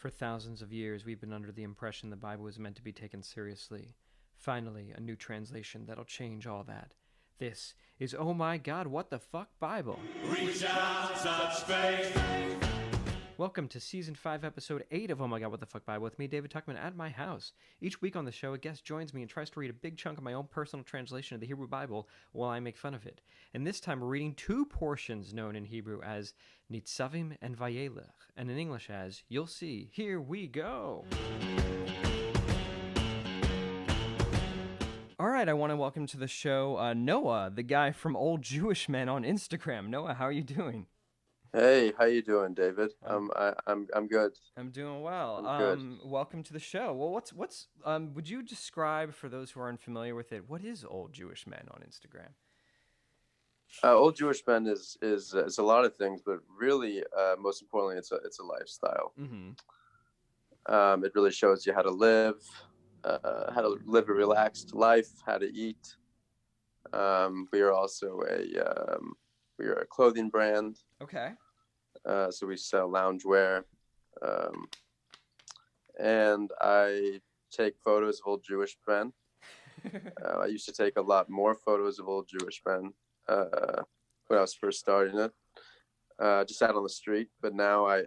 For thousands of years, we've been under the impression the Bible was meant to be taken seriously. Finally, a new translation that'll change all that. This is Oh My God, What the Fuck Bible. Reach out, touch faith. Welcome to Season 5, Episode 8 of Oh My God, What the Fuck Bible with me, David Tuchman, at my house. Each week on the show, a guest joins me and tries to read a big chunk of my own personal translation of the Hebrew Bible while I make fun of it. And this time we're reading two portions known in Hebrew as Nitzavim and Vayelech, and in English as You'll See. Here we go! All right, I want to welcome to the show Noah, the guy from Old Jewish Men on Instagram. Noah, how are you doing? Hey, how you doing, David? I'm good. I'm doing well. I'm good. Welcome to the show. Well, what's would you describe for those who are unfamiliar with it? What is Old Jewish Men on Instagram? Old Jewish Men is a lot of things, but really, most importantly, it's a lifestyle. Mm-hmm. It really shows you how to live a relaxed life, how to eat. We are also we are a clothing brand. Okay. So we sell loungewear, and I take photos of old Jewish men. I used to take a lot more photos of old Jewish men when I was first starting it, just out on the street. But now I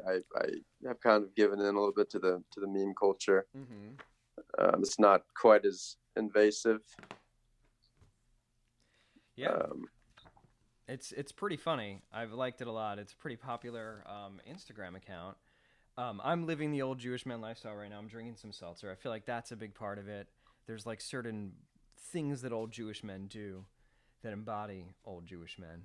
have kind of given in a little bit to the meme culture. Mm-hmm. It's not quite as invasive. Yeah. It's pretty funny. I've liked it a lot. It's a pretty popular Instagram account. I'm living the old Jewish man lifestyle right now. I'm drinking some seltzer. I feel like that's a big part of it. There's like certain things that old Jewish men do that embody old Jewish men.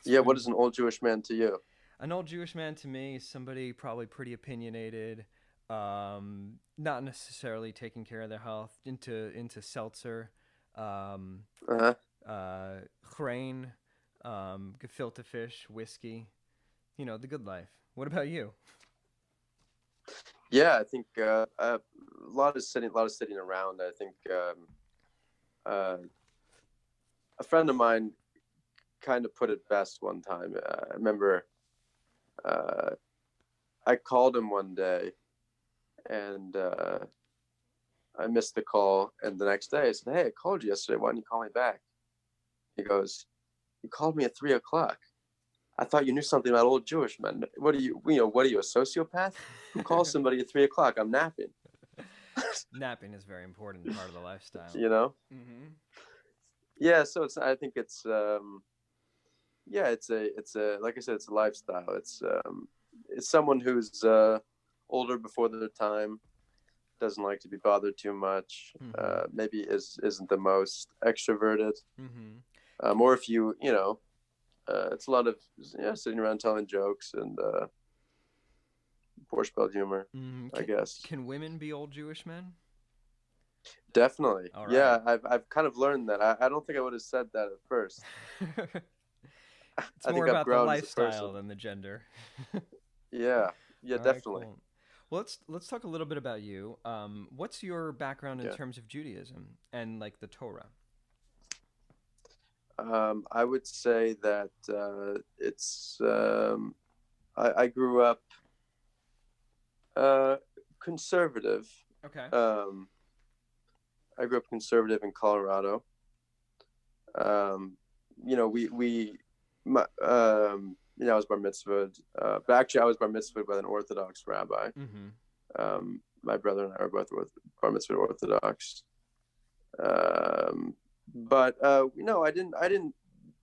Yeah, what is an old Jewish man to you? An old Jewish man to me is somebody probably pretty opinionated, not necessarily taking care of their health, into seltzer. Uh-huh. Grain, gefilte fish, whiskey, the good life. What about you? Yeah, I think a lot of sitting around. I think a friend of mine kind of put it best one time. I remember I called him one day, and I missed the call. And the next day I said, "Hey, I called you yesterday. Why didn't you call me back?" He goes, "You called me at 3:00. I thought you knew something about old Jewish men. What are you, what are you, a sociopath? Who calls somebody at 3:00? I'm napping." Napping is a very important part of the lifestyle. Mm-hmm. Yeah. So I think it's a, like I said, it's a lifestyle. It's someone who's older before their time, doesn't like to be bothered too much. Mm-hmm. Maybe isn't the most extroverted. Mm-hmm. Or if it's a lot of sitting around telling jokes and Borscht humor, Mm-hmm. I guess. Can women be old Jewish men? Definitely. All right. Yeah, I've kind of learned that. I don't think I would have said that at first. It's I more think I've about the grown as a lifestyle person. than the gender. Yeah, All definitely. right, cool. Well, let's talk a little bit about you. What's your background in terms of Judaism and like the Torah? I would say that it's. I grew up conservative. Okay. I grew up conservative in Colorado. I was bar mitzvahed. But actually, I was bar mitzvahed by an Orthodox rabbi. Mm-hmm. My brother and I are both bar mitzvahed Orthodox. But I didn't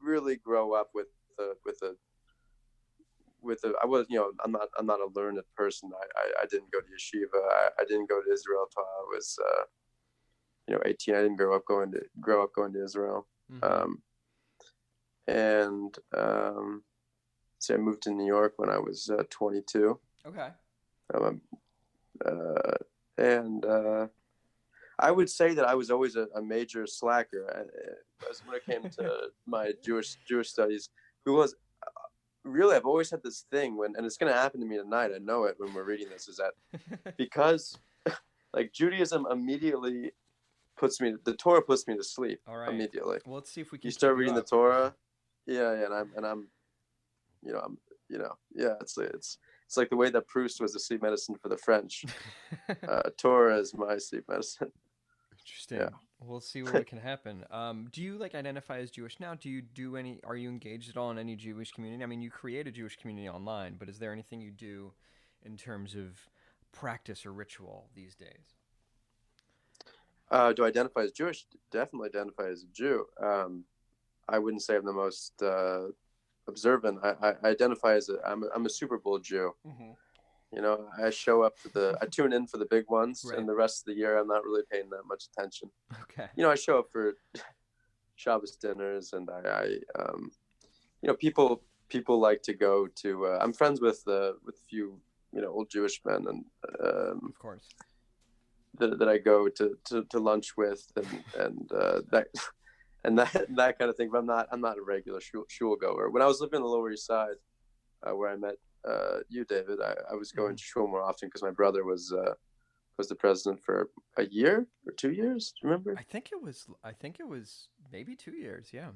really grow up with I was, I'm not a learned person. I didn't go to yeshiva. I didn't go to Israel till I was 18. I didn't grow up going to Israel. Mm-hmm. So I moved to New York when I was 22. Okay. And I would say that I was always a major slacker when it came to my Jewish studies. Because really, I've always had this thing and it's going to happen to me tonight. I know it when we're reading this. Is that because like Judaism immediately the Torah puts me to sleep. All right. Immediately. Well, let's see if we can. You start reading the Torah, yeah, and I'm, it's it's like the way that Proust was the sleep medicine for the French. Torah is my sleep medicine. Interesting. Yeah. We'll see what can happen. Do you like identify as Jewish now? Do you do any? Are you engaged at all in any Jewish community? I mean, you create a Jewish community online, but is there anything you do in terms of practice or ritual these days? Do I identify as Jewish? Definitely identify as a Jew. I wouldn't say I'm the most observant. I identify as I'm a Super Bowl Jew. Mm-hmm. You know, I show up I tune in for the big ones, Right. and the rest of the year I'm not really paying that much attention. Okay. You know, I show up for Shabbos dinners, and you know, people like to go to. I'm friends with a few, you know, old Jewish men, and Of course. that I go to lunch with, and that and that kind of thing. But I'm not a regular shul goer. When I was living on the Lower East Side, where I met you, David, I was going to shul more often because my brother was the president for a year or 2 years. Do you remember? I think it was maybe 2 years. Yeah.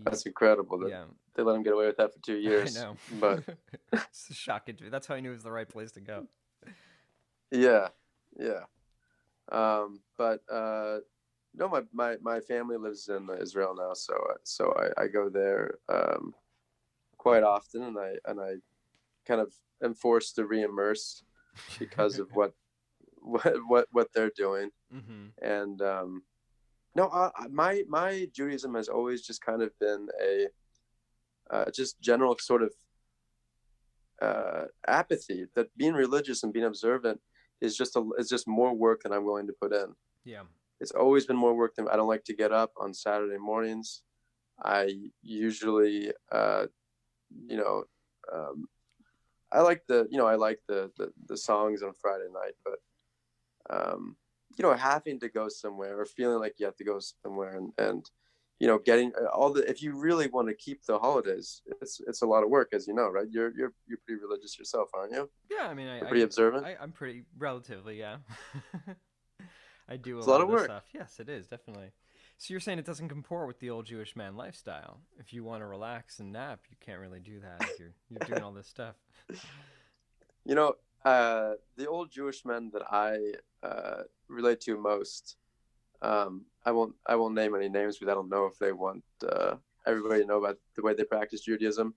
That's incredible that they let him get away with that for 2 years. I know. But It's shocking to me. That's how I knew it was the right place to go. yeah. But no, my family lives in Israel now, so I go there quite often, and I kind of am forced to re-immerse because of what they're doing. Mm-hmm. And no, my Judaism has always just kind of been a just general sort of apathy, that being religious and being observant is just more work than I'm willing to put in. Yeah. It's always been more work than I don't like to get up on Saturday mornings. I usually, you know, I like the songs on Friday night, but you know, having to go somewhere or feeling like you have to go somewhere and you know, getting if you really want to keep the holidays, it's a lot of work, as you know, right? You're pretty religious yourself, aren't you? Yeah, I mean, You're pretty observant. I'm pretty relatively, yeah. I do It's a lot of work. Stuff. Yes, it is definitely. So you're saying it doesn't comport with the old Jewish man lifestyle. If you want to relax and nap, you can't really do that if you're doing all this stuff. You know, the old Jewish men that I relate to most. I won't name any names because I don't know if they want everybody to know about the way they practice Judaism,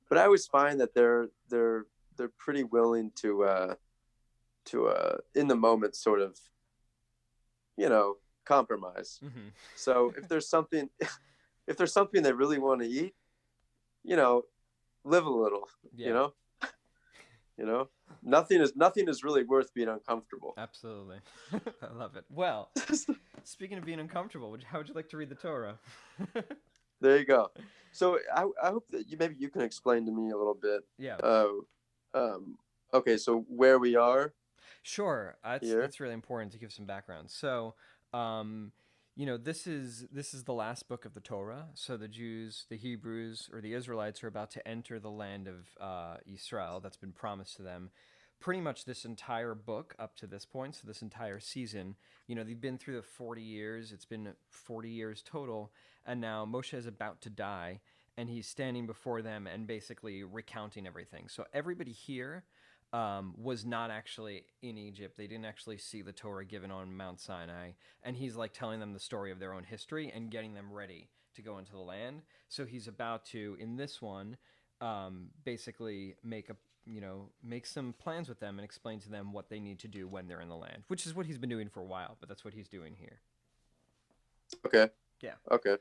but I always find that they're pretty willing to in the moment sort of, you know, compromise. Mm-hmm. So if there's something they really want to eat, you know, live a little. Yeah. You know, nothing is really worth being uncomfortable. Absolutely. I love it. Well, speaking of being uncomfortable, how would you like to read the Torah? There you go. So I hope that maybe you can explain to me a little bit. Yeah. Okay, so where we are. Sure. It's really important to give some background. So, you know, this is the last book of the Torah. So the Jews, the Hebrews, or the Israelites are about to enter the land of Israel that's been promised to them. Pretty much this entire book up to this point, so this entire season, you know, they've been through the 40 years. It's been 40 years total. And now Moshe is about to die, and he's standing before them and basically recounting everything. So everybody here was not actually in Egypt. They didn't actually see the Torah given on Mount Sinai. And he's like telling them the story of their own history and getting them ready to go into the land. So he's about to, in this one, basically make some plans with them and explain to them what they need to do when they're in the land, which is what he's been doing for a while, but that's what he's doing here. Okay. Yeah. Okay.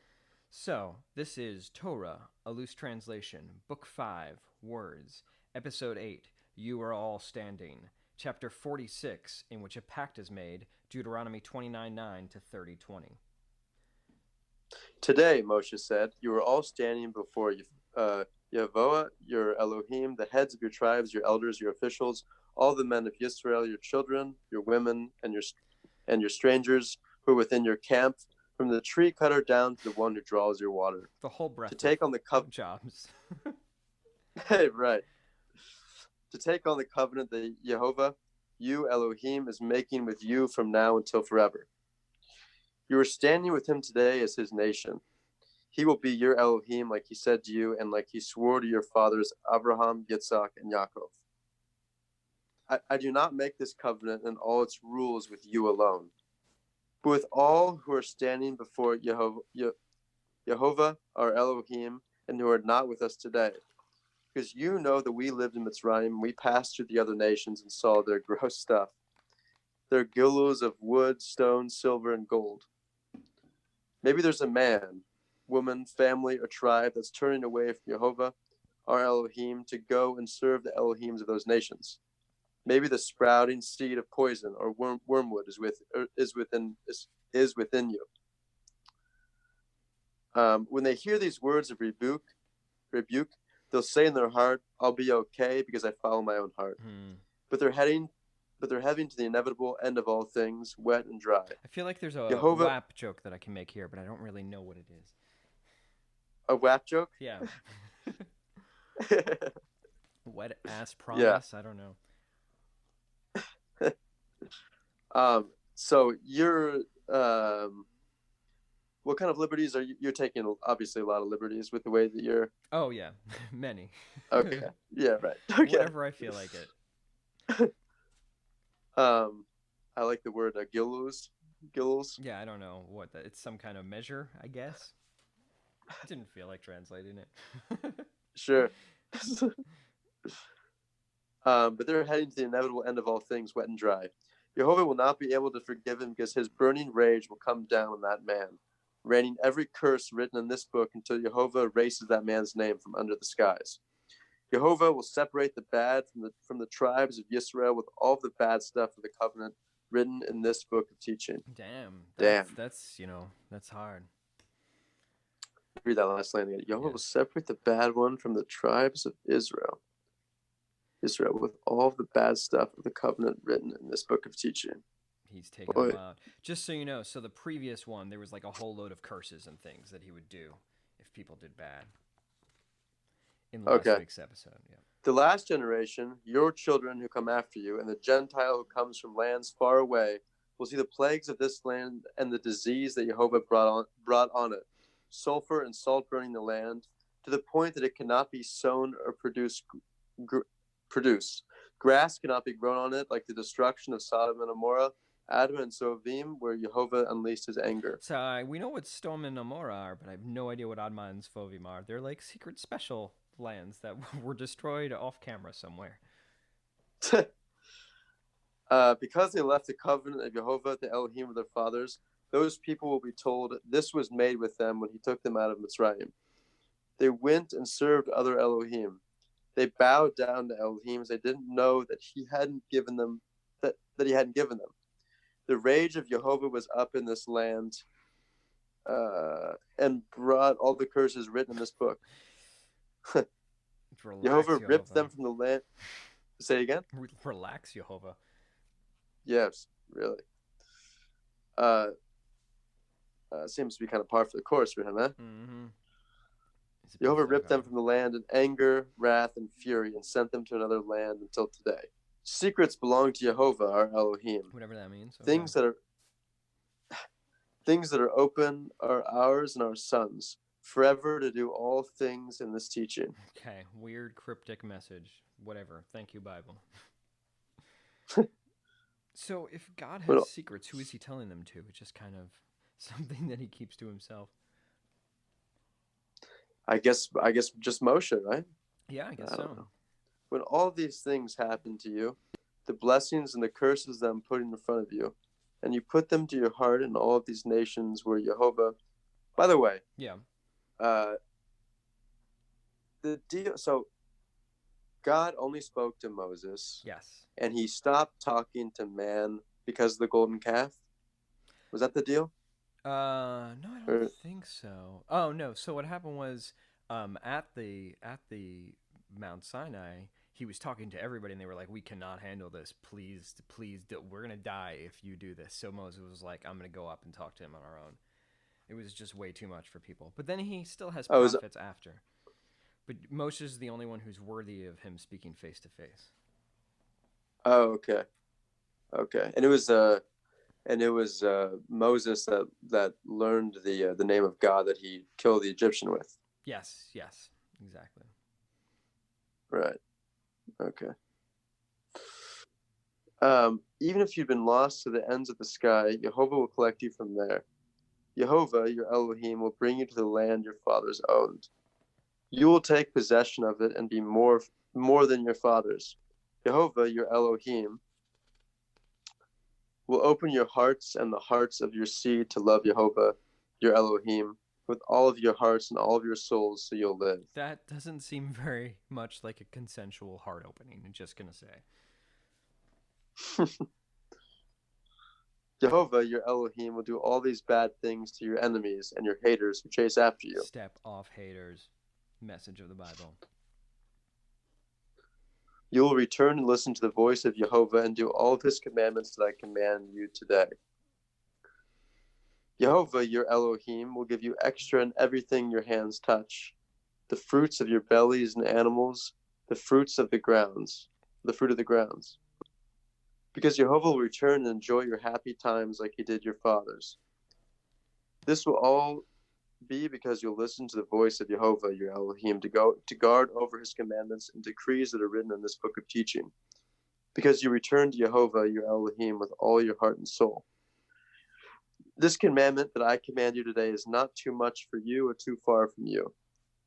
So this is Torah, a loose translation, Book 5, Words, Episode 8, You Are All Standing, Chapter 46, in which a pact is made, Deuteronomy 29:9 to 30:20. Today, Moshe said, you are all standing before Yehovah, your Elohim, the heads of your tribes, your elders, your officials, all the men of Israel, your children, your women, and your strangers who are within your camp, from the tree cutter down to the one who draws your water. The whole breadth to take on the jobs. Right. To take on the covenant that Yehovah, you Elohim, is making with you from now until forever. You are standing with him today as his nation. He will be your Elohim, like he said to you, and like he swore to your fathers, Abraham, Yitzhak, and Yaakov. I do not make this covenant and all its rules with you alone, but with all who are standing before Jehovah, our Elohim, and who are not with us today. Because you know that we lived in Mitzrayim, we passed through the other nations and saw their gross stuff, their gilus of wood, stone, silver, and gold. Maybe there's a man, woman, family, or tribe that's turning away from Jehovah, our Elohim, to go and serve the Elohims of those nations. Maybe the sprouting seed of poison or wormwood is within you. When they hear these words of rebuke, they'll say in their heart, "I'll be okay because I follow my own heart." But they're heading to the inevitable end of all things, wet and dry. I feel like there's a Jehovah, WAP joke that I can make here, but I don't really know what it is. A WAP joke? Yeah. Wet ass promise? Yeah. I don't know. So you're what kind of liberties are you're taking? Obviously a lot of liberties with the way that you're. Oh yeah, many. Okay. Yeah, right. Okay. Whenever I feel like it. I like the word gilus. Yeah, I don't know what that. It's some kind of measure, I guess. Didn't feel like translating it. Sure. But they're heading to the inevitable end of all things, wet and dry. Jehovah will not be able to forgive him because his burning rage will come down on that man, raining every curse written in this book until Jehovah erases that man's name from under the skies. Jehovah will separate the bad from the tribes of Yisrael with all the bad stuff of the covenant written in this book of teaching. Damn. That's that's hard. Read that last line again. Jehovah will separate the bad one from the tribes of Israel with all the bad stuff of the covenant written in this book of teaching. He's taking them out. Just so you know, so the previous one, there was like a whole load of curses and things that he would do if people did bad. In last week's episode, yeah. The last generation, your children who come after you, and the Gentile who comes from lands far away, will see the plagues of this land and the disease that Jehovah brought on it, sulfur and salt burning the land, to the point that it cannot be sown or produce. Grass cannot be grown on it, like the destruction of Sodom and Gomorrah, Admah and Sovim, where Jehovah unleashed his anger. So we know what Sodom and Gomorrah are, but I have no idea what Admah and Sovim are. They're like secret special lands that were destroyed off camera somewhere. Because they left the covenant of Jehovah, the Elohim of their fathers, those people will be told this was made with them when he took them out of Mitzrayim. They went and served other Elohim. They bowed down to Elohims. They didn't know that he hadn't given them that he hadn't given them. The rage of Jehovah was up in this land, and brought all the curses written in this book. Jehovah ripped them from the land. Say again? Relax, Jehovah. Yes, really. Seems to be kind of par for the course for him, huh? Mm-hmm. Jehovah ripped them from the land in anger, wrath, and fury, and sent them to another land until today. Secrets belong to Jehovah, our Elohim. Whatever that means. Okay. Things that are open are ours and our sons, forever to do all things in this teaching. Okay, weird cryptic message. Whatever. Thank you, Bible. So if God has secrets, who is he telling them to? It's just kind of something that he keeps to himself. I guess just Moshe, right? Yeah, I guess so. When all these things happen to you, the blessings and the curses that I'm putting in front of you, and you put them to your heart in all of these nations where Jehovah. By the way, the deal. So God only spoke to Moses. Yes. And he stopped talking to man because of the golden calf. Was that the deal? No, I don't think so. Oh no. So what happened was, at the Mount Sinai, he was talking to everybody, and they were like, "We cannot handle this. Please, we're gonna die if you do this." So Moses was like, "I'm gonna go up and talk to him on our own." It was just way too much for people. But then he still has prophets after. But Moshe is the only one who's worthy of him speaking face to face. Oh, okay. And it was and it was Moses that learned the name of God that he killed the Egyptian with. Yes, exactly. Right. Okay. Even if you've been lost to the ends of the sky, Jehovah will collect you from there. Jehovah, your Elohim, will bring you to the land your fathers owned. You will take possession of it and be more than your fathers. Jehovah, your Elohim, will open your hearts and the hearts of your seed to love Jehovah, your Elohim, with all of your hearts and all of your souls, so you'll live. That doesn't seem very much like a consensual heart opening, I'm just going to say. Jehovah, your Elohim, will do all these bad things to your enemies and your haters who chase after you. Step off, haters. Message of the Bible. You will return and listen to the voice of Jehovah and do all of his commandments that I command you today. Jehovah, your Elohim, will give you extra in everything your hands touch, the fruits of your bellies and animals, the fruits of the grounds, the fruit of the grounds. Because Jehovah will return and enjoy your happy times like he did your fathers. This will all be because you'll listen to the voice of Jehovah, your Elohim, to guard over his commandments and decrees that are written in this book of teaching. Because you return to Jehovah, your Elohim, with all your heart and soul. This commandment that I command you today is not too much for you or too far from you.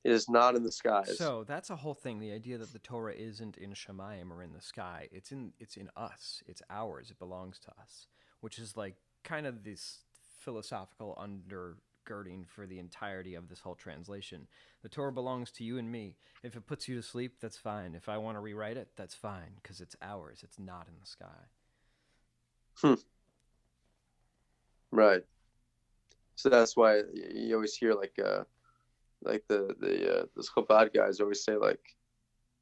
It is not in the skies. So that's a whole thing. The idea that the Torah isn't in Shemayim or in the sky. It's in us. It's ours. It belongs to us, which is like kind of this philosophical undergirding for the entirety of this whole translation. The Torah belongs to you and me. If it puts you to sleep, that's fine. If I want to rewrite it, that's fine, because it's ours. It's not in the sky. Right. So that's why you always hear like the Chabad guys always say like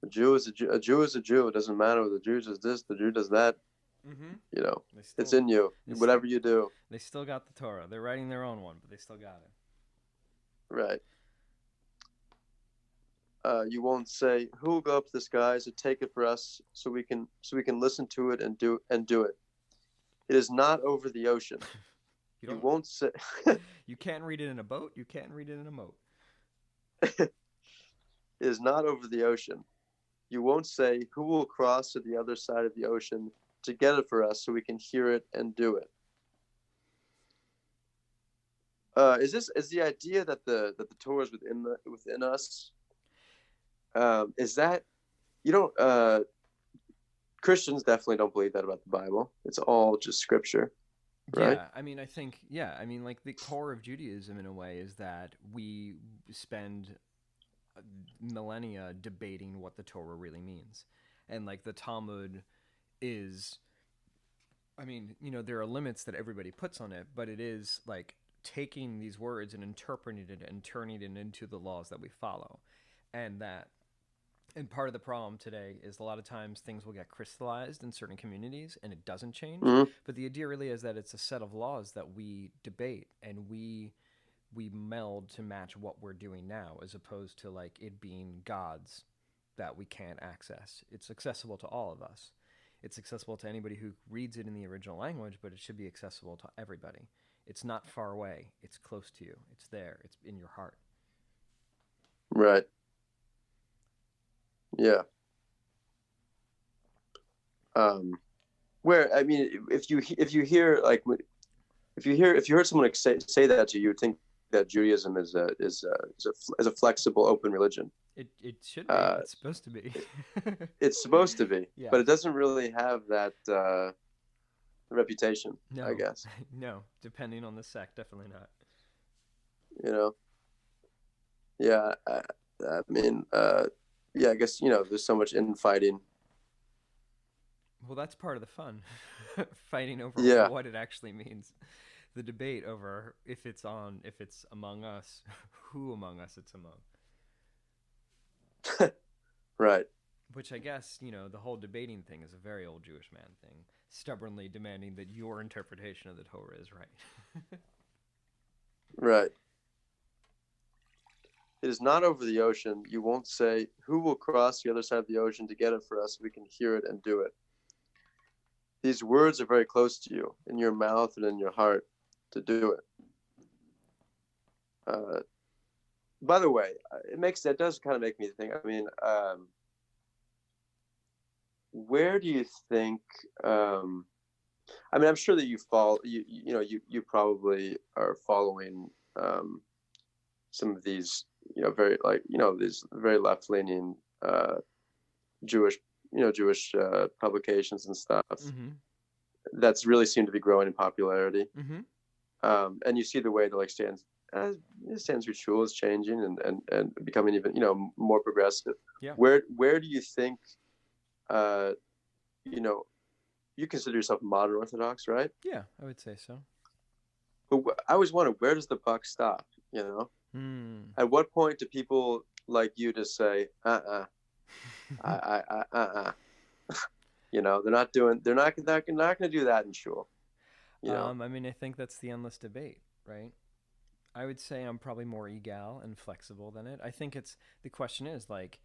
a Jew is a Jew is a Jew. It doesn't matter whether the Jew does this, the Jew does that. Mm-hmm. You know, it's in you. Whatever you do. They still got the Torah. They're writing their own one, but they still got it. Right. You won't say, "Who will go up to the skies and take it for us, so we can listen to it and do it." It is not over the ocean. You won't say. You can't read it in a boat. You can't read it in a moat. It is not over the ocean. You won't say, "Who will cross to the other side of the ocean to get it for us, so we can hear it and do it?" Is the idea that the Torah is within us? Is that you don't? Christians definitely don't believe that about the Bible. It's all just scripture. Right? Yeah, I mean, like the core of Judaism in a way is that we spend millennia debating what the Torah really means. And like the Talmud is, I mean, there are limits that everybody puts on it, but it is like taking these words and interpreting it and turning it into the laws that we follow. And part of the problem today is a lot of times things will get crystallized in certain communities and it doesn't change. Mm-hmm. But the idea really is that it's a set of laws that we debate and we meld to match what we're doing now, as opposed to like it being gods that we can't access. It's accessible to all of us. It's accessible to anybody who reads it in the original language, but it should be accessible to everybody. It's not far away. It's close to you. It's there. It's in your heart. Right. Yeah. Where I mean, if you hear like if you heard someone say that to you, you'd think that Judaism is a flexible, open religion. It should be. It's supposed to be. It's supposed to be, yeah. But it doesn't really have that reputation. No, I guess. No, depending on the sect, definitely not. Yeah. I mean. Yeah, I guess, there's so much infighting. Well, that's part of the fun. Fighting over what it actually means. The debate over if it's among us, who among us it's among. Right. Which I guess, the whole debating thing is a very old Jewish man thing, stubbornly demanding that your interpretation of the Torah is right. Right. It is not over the ocean. You won't say, "Who will cross the other side of the ocean to get it for us so we can hear it and do it?" these words are very close to you in your mouth and in your heart to do it. By the way, that does kind of make me think. I mean, where do you think? I mean, I'm sure that you probably are following some of these, very these very left-leaning Jewish publications and stuff that's really seem to be growing in popularity. And you see the way the Stan's Shul is changing and becoming even more progressive. Yeah. Where do you think you consider yourself modern Orthodox, right? Yeah, I would say so. But I always wonder, where does the buck stop? At what point do people like you just say, they're not going to do that in shul. I mean, I think that's the endless debate, right? I would say I'm probably more egal and flexible than it. I think the question is, like,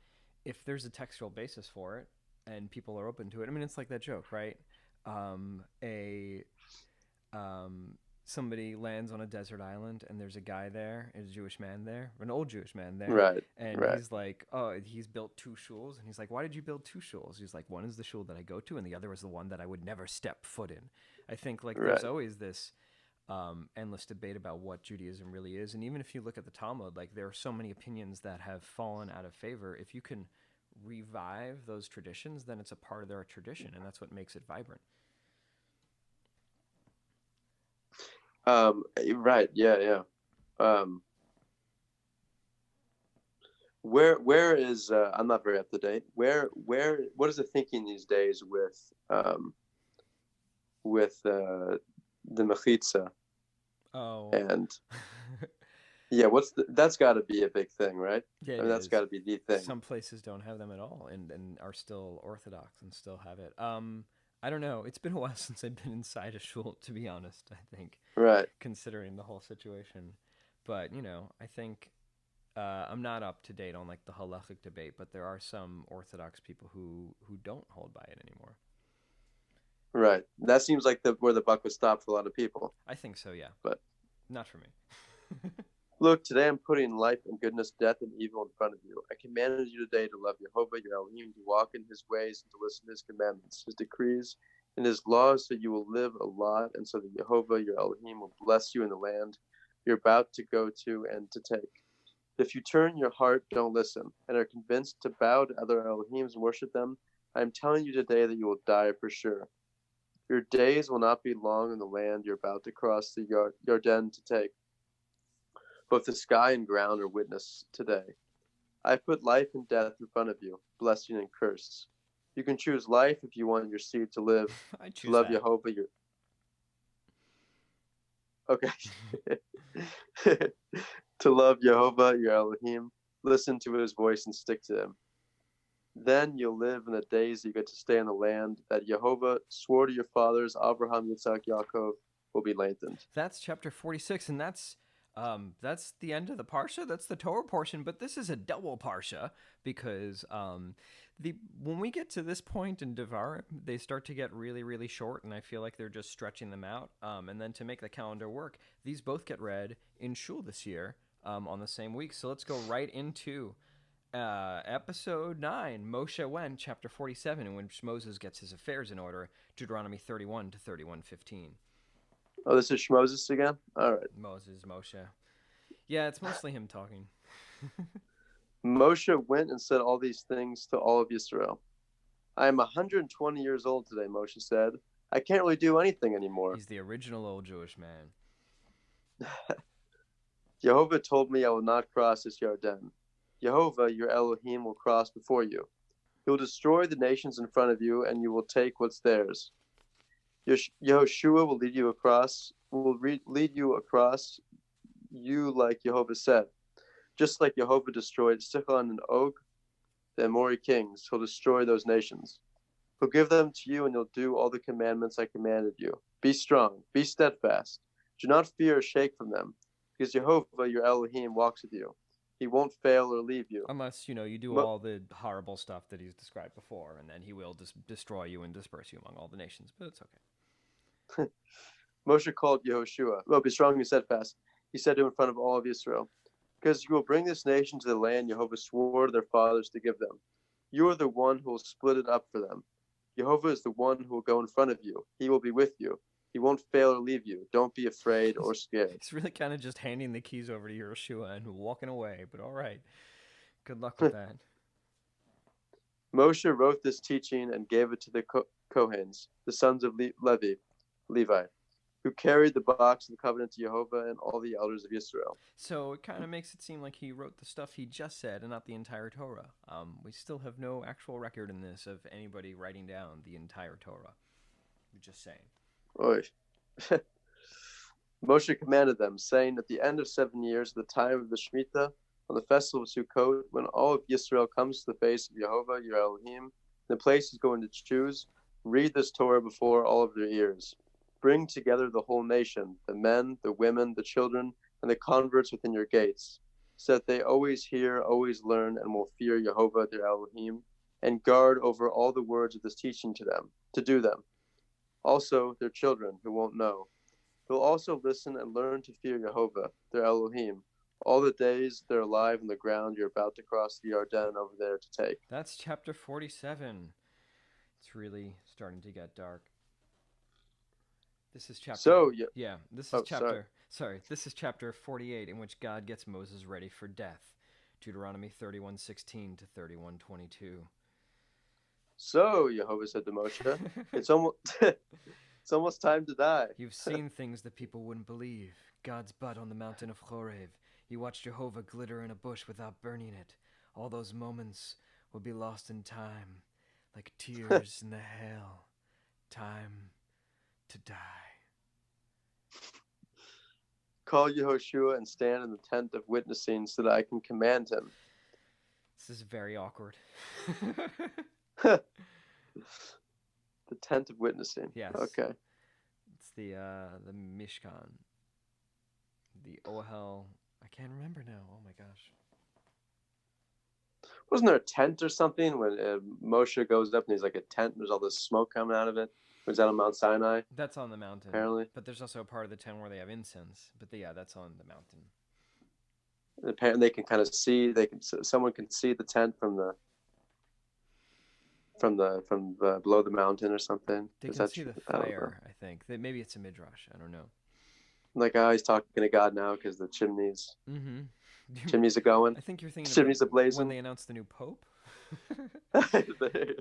if there's a textual basis for it and people are open to it. I mean, it's like that joke, right? Somebody lands on a desert island and there's a guy there, a Jewish man there, an old Jewish man there. Right. And right. he's like, oh, he's built 2 shuls. And he's like, why did you build 2 shuls? He's like, one is the shul that I go to and the other is the one that I would never step foot in. I think there's always this endless debate about what Judaism really is. And even if you look at the Talmud, there are so many opinions that have fallen out of favor. If you can revive those traditions, then it's a part of their tradition, and that's what makes it vibrant. Right. Yeah. Where is I'm not very up to date. What is the thinking these days with the mechitza? Oh. And yeah, that's got to be a big thing, right? Yeah, that's got to be the thing. Some places don't have them at all, and are still Orthodox and still have it. I don't know. It's been a while since I've been inside a shul, to be honest, I think. Right. Considering the whole situation. But, I think I'm not up to date on the halachic debate, but there are some Orthodox people who don't hold by it anymore. Right. That seems like where the buck would stop for a lot of people. I think so, yeah. But not for me. Look, today I'm putting life and goodness, death and evil in front of you. I commanded you today to love Yehovah, your Elohim, to walk in his ways and to listen to his commandments, his decrees, and his laws, so you will live a lot, and so that Yehovah, your Elohim, will bless you in the land you're about to go to and to take. If you turn your heart, don't listen, and are convinced to bow to other Elohims and worship them, I am telling you today that you will die for sure. Your days will not be long in the land you're about to cross the Jordan to take. Both the sky and ground are witness today. I put life and death in front of you, blessing and curse. You can choose life if you want your seed to live. I choose to love that. Yehovah, your... Okay. To love Yehovah, your Elohim, listen to his voice and stick to him. Then you'll live in the days you get to stay in the land that Yehovah swore to your fathers, Abraham, Yitzhak, Yaakov, will be lengthened. That's chapter 46, and that's the end of the parsha. That's the Torah portion, but this is a double parsha because when we get to this point in Devarim, they start to get really, really short, and I feel like they're just stretching them out. And then to make the calendar work, these both get read in shul this year on the same week. So let's go right into episode 9, Moshe went, chapter 47, in which Moses gets his affairs in order, Deuteronomy 31 to 31:15. Oh, this is Moses again? All right. Moshe. Yeah, it's mostly him talking. Moshe went and said all these things to all of Israel. I am 120 years old today, Moshe said. I can't really do anything anymore. He's the original old Jewish man. Yehovah told me I will not cross this Jordan. Yehovah, your Elohim, will cross before you. He will destroy the nations in front of you, and you will take what's theirs. Yehoshua will lead you across, you like Yehovah said. Just like Yehovah destroyed Sichon and Og, the Amori kings, he'll destroy those nations. He'll give them to you, and you'll do all the commandments I commanded you. Be strong, be steadfast. Do not fear or shake from them, because Yehovah, your Elohim, walks with you. He won't fail or leave you. Unless, you do Mo- all the horrible stuff that he's described before, and then he will destroy you and disperse you among all the nations. But it's okay. Moshe called Yehoshua. Well, be strong and steadfast. He said to him in front of all of Israel, because you will bring this nation to the land Jehovah swore to their fathers to give them. You are the one who will split it up for them. Jehovah is the one who will go in front of you. He will be with you. He won't fail or leave you. Don't be afraid or scared. He's really kind of just handing the keys over to Yehoshua and walking away, but all right. Good luck with that. Moshe wrote this teaching and gave it to the Kohens, the sons of Levi, who carried the box of the covenant to Jehovah and all the elders of Israel. So it kind of makes it seem like he wrote the stuff he just said and not the entire Torah. We still have no actual record in this of anybody writing down the entire Torah. I'm just saying. Oy. Moshe commanded them, saying, at the end of 7 years, the time of the Shemitah, on the festival of Sukkot, when all of Israel comes to the face of Jehovah, your Elohim, the place he's going to choose, read this Torah before all of their ears. Bring together the whole nation, the men, the women, the children, and the converts within your gates, so that they always hear, always learn, and will fear Jehovah, their Elohim, and guard over all the words of this teaching to them, to do them. Also, their children, who won't know. They'll also listen and learn to fear Jehovah, their Elohim, all the days they're alive on the ground you're about to cross the Yarden over there to take. That's chapter 47. It's really starting to get dark. This is chapter... So, this is chapter... Sorry, this is chapter 48, in which God gets Moses ready for death. Deuteronomy 31:16 to 31:22. So, Jehovah said to Moshe, it's almost time to die. You've seen things that people wouldn't believe. God's butt on the mountain of Chorev. You watched Jehovah glitter in a bush without burning it. All those moments will be lost in time, like tears in the hail. Time to die. Call Yehoshua and stand in the tent of witnessing so that I can command him. This is very awkward. The tent of witnessing. Yes. Okay. It's the Mishkan. The Ohel. I can't remember now. Oh my gosh. Wasn't there a tent or something when Moshe goes up and he's like a tent and there's all this smoke coming out of it? Was that on Mount Sinai? That's on the mountain. Apparently. But there's also a part of the tent where they have incense. But that's on the mountain. And apparently they can kind of see. Someone can see the tent from below the mountain or something. They can see the fire. I think maybe it's a midrash. I don't know. Like, he's talking to God now because the chimneys. Mm-hmm. Chimneys are going. I think you're thinking chimneys are blazing when they announced the new pope.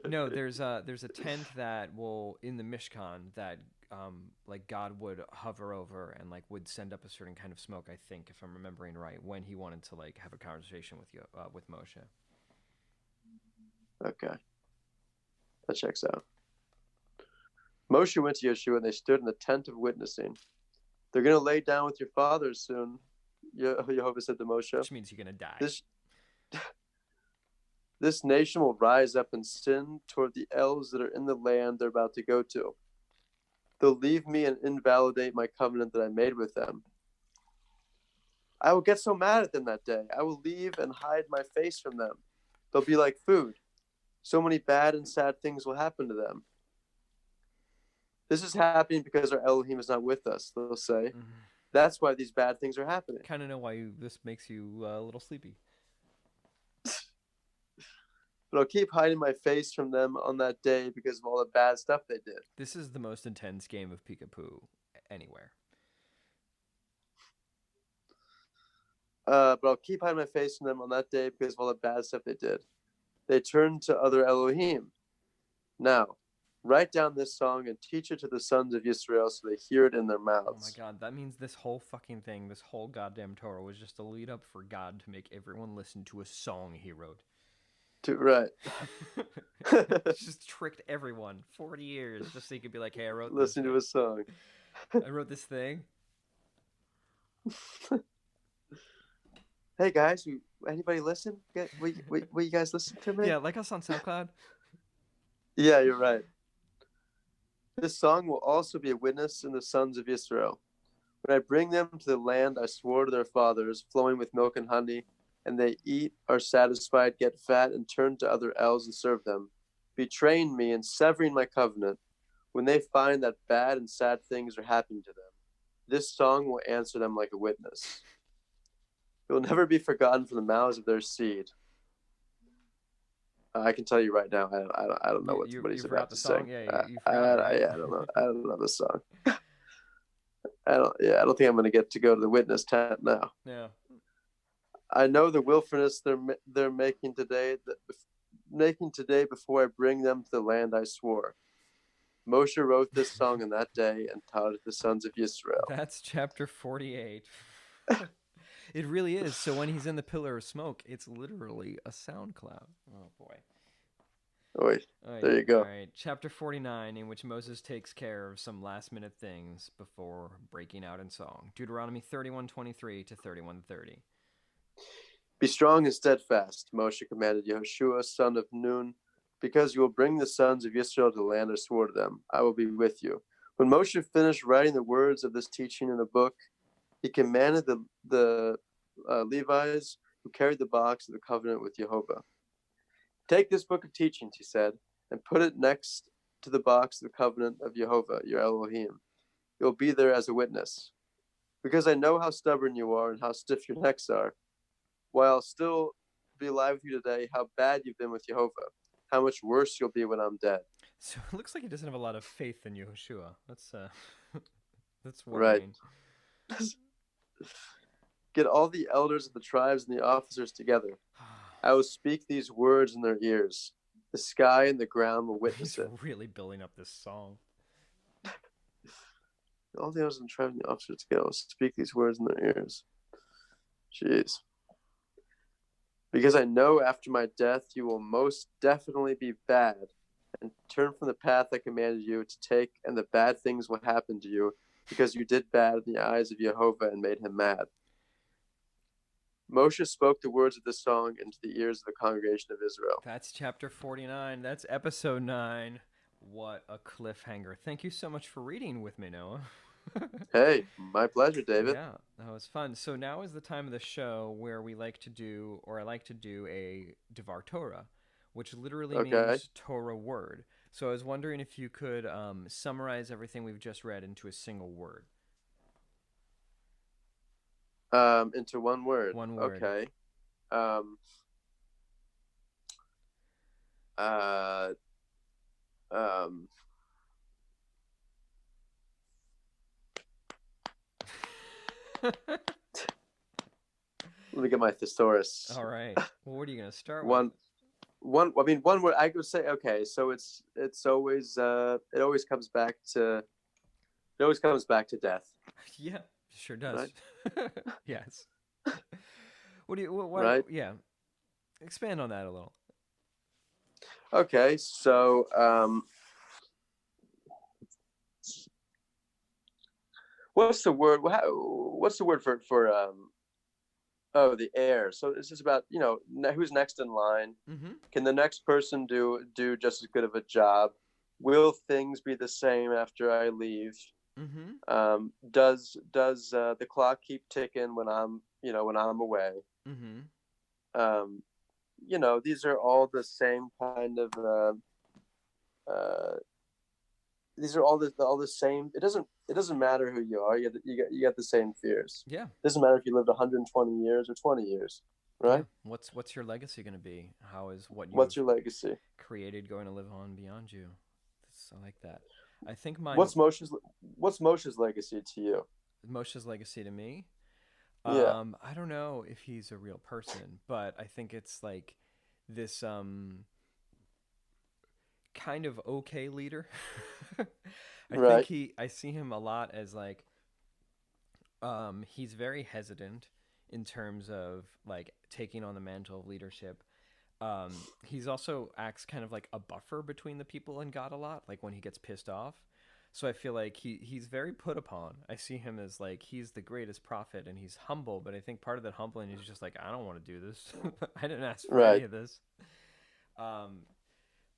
No, there's a tent that will in the Mishkan that like God would hover over and like would send up a certain kind of smoke. I think, if I'm remembering right, when he wanted to like have a conversation with Moshe. Okay, that checks out. Moshe went to Yeshua and they stood in the tent of witnessing. They're going to lay down with your fathers soon, Jehovah said to Moshe. Which means you're going to die. This nation will rise up and sin toward the elves that are in the land they're about to go to. They'll leave me and invalidate my covenant that I made with them. I will get so mad at them that day. I will leave and hide my face from them. They'll be like food. So many bad and sad things will happen to them. This is happening because our Elohim is not with us, they'll say. Mm-hmm. That's why these bad things are happening. Kind of know why this makes you a little sleepy. But I'll keep hiding my face from them on that day because of all the bad stuff they did. This is the most intense game of Peek-a-Poo anywhere. But I'll keep hiding my face from them on that day because of all the bad stuff they did. They turned to other Elohim. Now, write down this song and teach it to the sons of Israel so they hear it in their mouths. Oh my God, that means this whole fucking thing, this whole goddamn Torah was just a lead up for God to make everyone listen to a song he wrote. Right. Just tricked everyone 40 years just so he could be like, hey, I wrote this. Listen to a song. I wrote this thing. Hey guys, anybody listen? Will you guys listen to me? Yeah, like us on SoundCloud. Yeah, you're right. This song will also be a witness in the sons of Israel. When I bring them to the land I swore to their fathers, flowing with milk and honey, and they eat, are satisfied, get fat, and turn to other elves and serve them, betraying me and severing my covenant. When they find that bad and sad things are happening to them, this song will answer them like a witness. It will never be forgotten from the mouths of their seed. I can tell you right now, I don't know what he's about to sing. Yeah, you forgot, right? I don't know. I don't know the song. I don't think I'm going to get to go to the witness tent now. Yeah. I know the willfulness they're making today before I bring them to the land I swore. Moshe wrote this song on that day and taught it to the sons of Israel. That's chapter 48. It really is. So when he's in the pillar of smoke, it's literally a sound cloud. Oh, boy. Oy, there you go. All right. Chapter 49, in which Moses takes care of some last-minute things before breaking out in song. Deuteronomy 31:23 to 31:30. Be strong and steadfast, Moshe commanded Yehoshua, son of Nun, because you will bring the sons of Israel to the land I swore to them. I will be with you. When Moshe finished writing the words of this teaching in a book, he commanded the Levites who carried the box of the covenant with Jehovah. Take this book of teachings, he said, and put it next to the box of the covenant of Jehovah, your Elohim. You'll be there as a witness. Because I know how stubborn you are and how stiff your necks are, while I'll still be alive with you today, how bad you've been with Jehovah, how much worse you'll be when I'm dead. So it looks like he doesn't have a lot of faith in Yehoshua. That's worrying. Right. Get all the elders of the tribes and the officers together. I will speak these words in their ears. The sky and the ground will witness it. He's really building up this song. All the elders and the tribes and the officers together will speak these words in their ears. Jeez. Because I know after my death you will most definitely be bad and turn from the path I commanded you to take, and the bad things will happen to you because you did bad in the eyes of Jehovah and made him mad. Moshe spoke the words of this song into the ears of the congregation of Israel. That's chapter 49. That's episode 9. What a cliffhanger. Thank you so much for reading with me, Noah. Hey, my pleasure, David. Yeah, that was fun. So now is the time of the show where I like to do a Devar Torah, which literally means Torah word. So I was wondering if you could summarize everything we've just read into a single word. Into one word. One word. Okay. Let me get my thesaurus. All right. Well, what are you gonna start with? One word. I could say okay. So it always comes back to death. Yeah, sure does. Right? Yes. What right? Yeah. Expand on that a little. Okay, so what's the word? What's the word for the air? So this is about who's next in line. Mm-hmm. Can the next person do just as good of a job? Will things be the same after I leave? Mm-hmm. Does the clock keep ticking when I'm away? Mm-hmm. These are all the same kind of these are all the same. It doesn't matter who you are. You get the same fears. Yeah. It doesn't matter if you lived 120 years or 20 years, right? Yeah. What's your legacy going to be? What's your legacy created going to live on beyond you? I like that. I think what's Moshe's legacy to you? Moshe's legacy to me? Yeah. I don't know if he's a real person, but I think it's like this kind of okay leader. I see him a lot as like he's very hesitant in terms of like taking on the mantle of leadership. He's also acts kind of like a buffer between the people and God a lot, like when he gets pissed off. So I feel like he's very put upon. I see him as like he's the greatest prophet and he's humble, but I think part of that humbling is just like I don't want to do this. I didn't ask for any of this.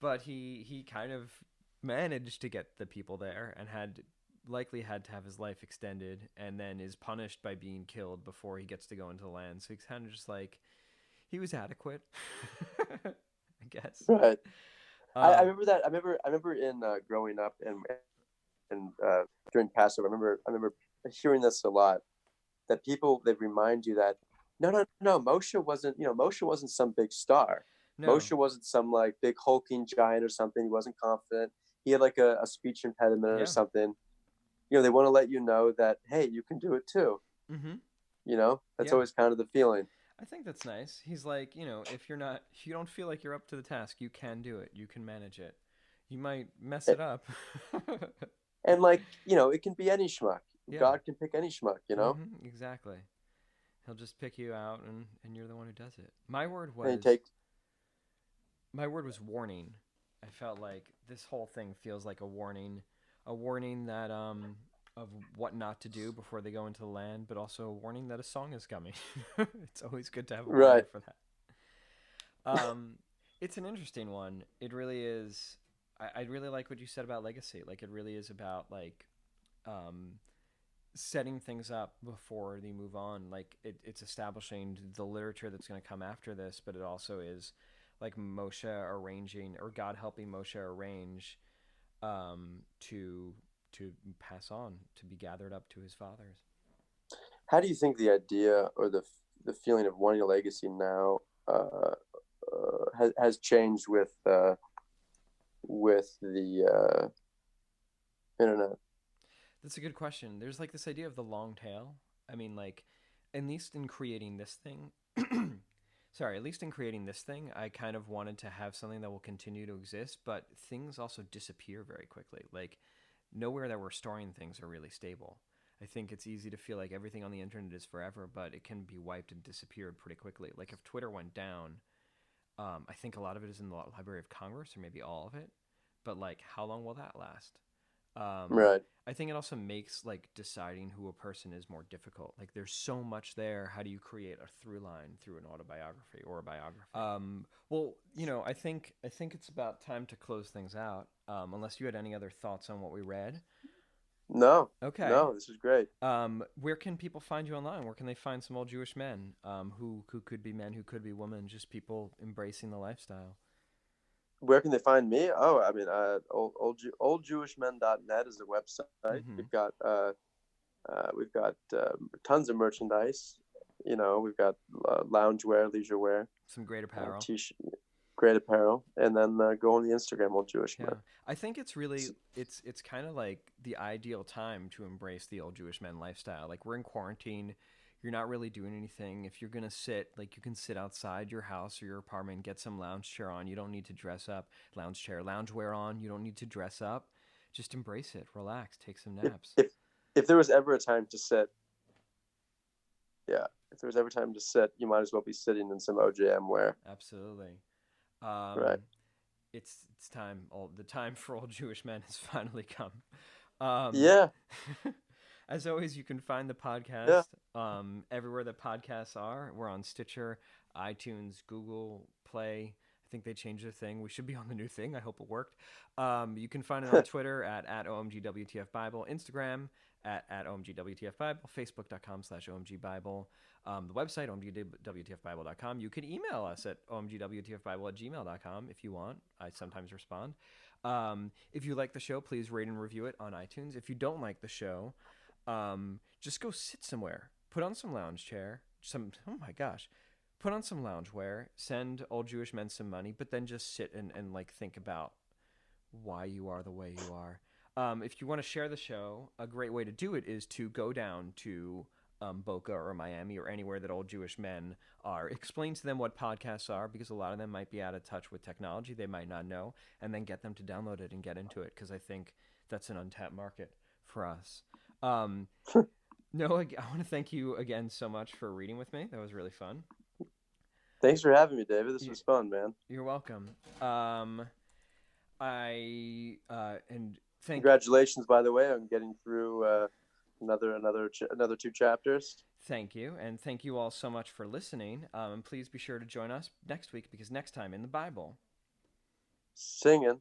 But he kind of managed to get the people there and likely had to have his life extended and then is punished by being killed before he gets to go into the land. So he's kind of just like He was adequate, I guess. Right. I Um, remember that. I remember in growing up and during Passover. I remember hearing this a lot. That people they remind you that no, Moshe wasn't some big star. no. Moshe wasn't some like big hulking giant or something. He wasn't confident. He had like a speech impediment or Yeah. something. They want to let you know that, hey, you can do it too. Mm-hmm. That's Yeah. always kind of the feeling. I think that's nice. He's like, if you don't feel like you're up to the task, you can do it. You can manage it. You might mess it up. And like, it can be any schmuck. Yeah. God can pick any schmuck. Exactly. He'll just pick you out, and you're the one who does it. My word And he was takes warning. I felt like this whole thing feels like a warning that of what not to do before they go into the land, but also a warning that a song is coming. It's always good to have a warning right. for that. Um, it's an interesting one. It really is. I really like what you said about legacy. Like it really is about like um, setting things up before they move on. Like it's establishing the literature that's going to come after this, but it also is like Moshe arranging or God helping Moshe arrange to pass on to be gathered up to his fathers. How do you think the idea or the feeling of wanting a legacy now has changed with the internet? That's a good question. There's like this idea of the long tail. I mean, like, at least in creating this thing, sorry, at least in creating this thing, I kind of wanted to have something that will continue to exist, but things also disappear very quickly. Like, nowhere that we're storing things are really stable. I think it's easy to feel like everything on the internet is forever, but it can be wiped and disappeared pretty quickly. Like, if Twitter went down, I think a lot of it is in the Library of Congress, or maybe all of it. But, like, how long will that last? Right. I think it also makes like deciding who a person is more difficult. Like there's so much there. How do you create a through line through an autobiography or a biography? Well, I think it's about time to close things out. Unless you had any other thoughts on what we read. No, Okay. no, this is great. Where can people find you online? Where can they find some old Jewish men who could be men, who could be women, just people embracing the lifestyle? Where can they find me? Oh, I mean, oldjewishmen.net is the website. Mm-hmm. We've got tons of merchandise. We've got loungewear, leisure wear, Some great apparel. t-shirt, great apparel, and then go on the Instagram, Old Jewish Yeah, Men. I think it's really it's kind of like the ideal time to embrace the old Jewish men lifestyle. Like we're in quarantine, you're not really doing anything. If you're gonna sit, like you can sit outside your house or your apartment, get some lounge chair on. You don't need to dress up. Lounge chair, loungewear on. You don't need to dress up. Just embrace it, relax, take some If naps. if if there was ever a time to sit, yeah, if there was ever time to sit, you might as well be sitting in some OJM wear. Absolutely. Right. Um, it's time. The time for old Jewish men has finally come. Um, Yeah. as always, you can find the Yeah. podcast everywhere that podcasts are. We're on Stitcher, iTunes, Google Play. I think they changed their thing. We should be on the new thing. I hope it worked. You can find it on Twitter at OMGWTFBible, Instagram at OMGWTFBible, Facebook.com/OMGBible. The website, omgwtfbible.com. You can email us at omgwtfbible@gmail.com if you want. I sometimes respond. If you like the show, please rate and review it on iTunes. If you don't like the show, just go sit somewhere. Put on some lounge chair. Oh my gosh. Put on some loungewear. Send old Jewish men some money, but then just sit and like think about why you are the way you are. If you want to share the show, a great way to do it is to go down to Boca or Miami or anywhere that old Jewish men are. Explain to them what podcasts are because a lot of them might be out of touch with technology. They might not know. And then get them to download it and get into it because I think that's an untapped market for us. No, I want to thank you again so much for reading with me. That was really fun. Thanks for having me, David. This was fun, man. You're welcome. I and thank Congratulations, by the way, on getting through another 2 chapters. Thank you, and thank you all so much for listening. And please be sure to join us next week because next time in the Bible, Singing.